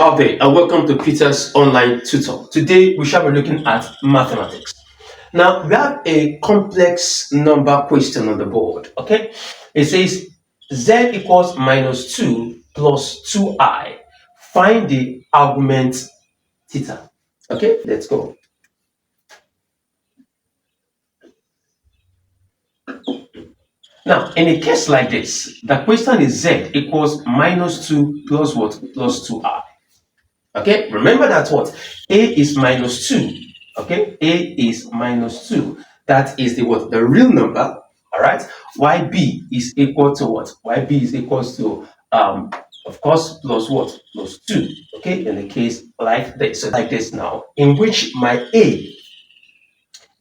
out there, and welcome to Peter's online tutor. Today we shall be looking at mathematics. Now we have a complex number question on the board. Okay, it says z equals minus 2 plus 2i. Find the argument theta. Okay, let's go. Now, in a case like this, the question is z equals minus 2 plus what? Plus 2i. Okay, remember that what? A is minus 2. Okay, A is minus 2. That is the what? The real number. All right. YB is equal to what? YB is equals to, of course, plus what? Plus 2. Okay, in the case like this. So like this now, in which my A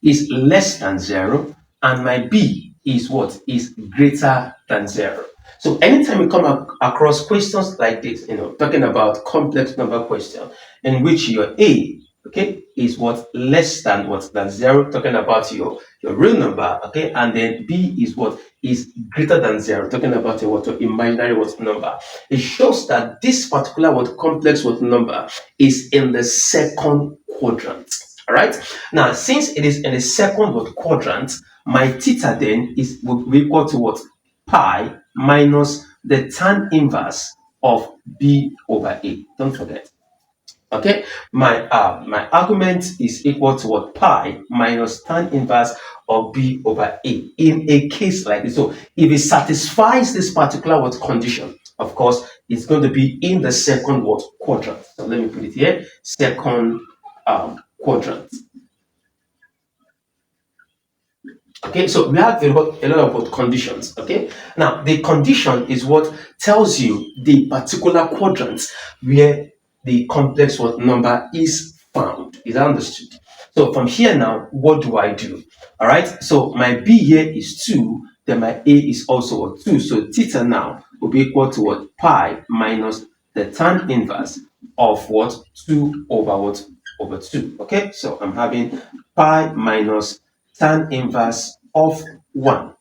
is less than 0 and my B is what? Is greater than 0. So anytime you come across questions like this, talking about complex number question in which your A, okay, is what? Less than what? Than 0, talking about your real number, okay, and then B is what? Is greater than 0, talking about your what? Your imaginary what? Number. It shows that this particular what? Complex what? Number is in the second quadrant. All right. Now, since it is in the second what? Quadrant, my theta then will be equal to what? Pi minus the tan inverse of b over a. Don't forget. Okay, my argument is equal to what? Pi minus tan inverse of b over a in a case like this. So if it satisfies this particular what condition, of course, it's going to be in the second what? Quadrant. So let me put it here, second quadrant. Okay, so we have a lot of what conditions. Okay, now the condition is what tells you the particular quadrant where the complex what number is found. Is that understood? So from here now, what do I do? All right, so my b here is 2, then my a is also what? 2. So theta now will be equal to what? Pi minus the tan inverse of what? 2 over what? Over 2. Okay, so I'm having pi minus tan inverse of 1.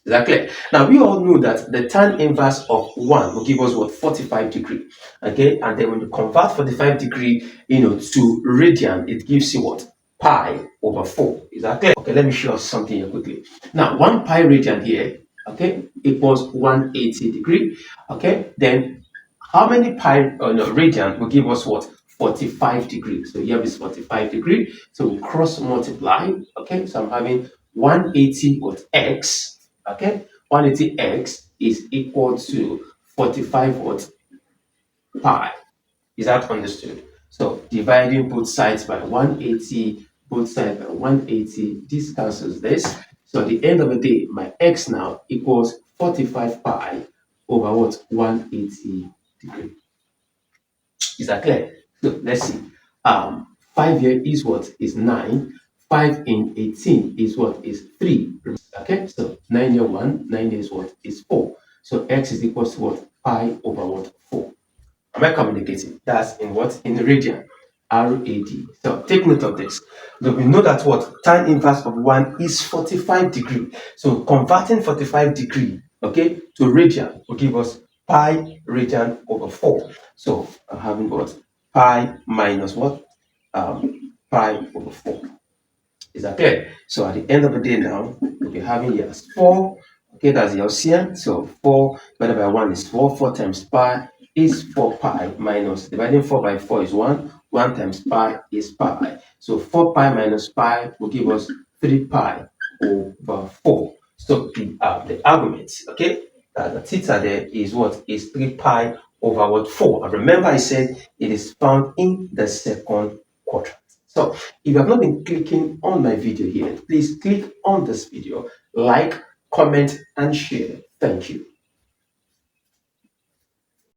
Is that clear? Now we all know that the tan inverse of 1 will give us what? 45 degree. Okay, and then when you convert 45 degree to radian, it gives you what? Pi over 4. Is that clear? Okay, let me show you something here quickly. Now 1 pi radian here, okay, equals 180 degree. Okay, then how many pi radian will give us what? 45 degrees. So here is 45 degree. So we cross multiply. Okay, so I'm having 180 with x. Okay, 180x is equal to 45 what? Pi. Is that understood? So dividing both sides by 180, both sides by 180, this cancels this. So at the end of the day, my x now equals 45 pi over what? 180 degree. Is that clear? So let's see. 5 here is what? Is 9. 5 in 18 is what? Is 3. Okay, so 9 here 1, 9 here is what? Is 4. So x is equal to what? Pi over what? 4. Am I communicating? That's in what? In the radian. RAD. So take note of this. So we know that what? Tan inverse of 1 is 45 degree. So converting 45 degree, okay, to radian will give us pi radian over 4. So I'm having what? Pi minus what? Pi over 4. Is that clear? So at the end of the day now, we'll be having here as 4. Okay, that's the LCM. So 4 divided by 1 is 4. 4 times pi is 4 pi minus, dividing 4 by 4 is 1. 1 times pi is pi. So 4 pi minus pi will give us 3 pi over 4. So the argument, okay, the theta there is what? Is 3 pi over what? 4. And remember I said it is found in the second quadrant. So if you have not been clicking on my video here, please click on this video, like, comment, and share. Thank you.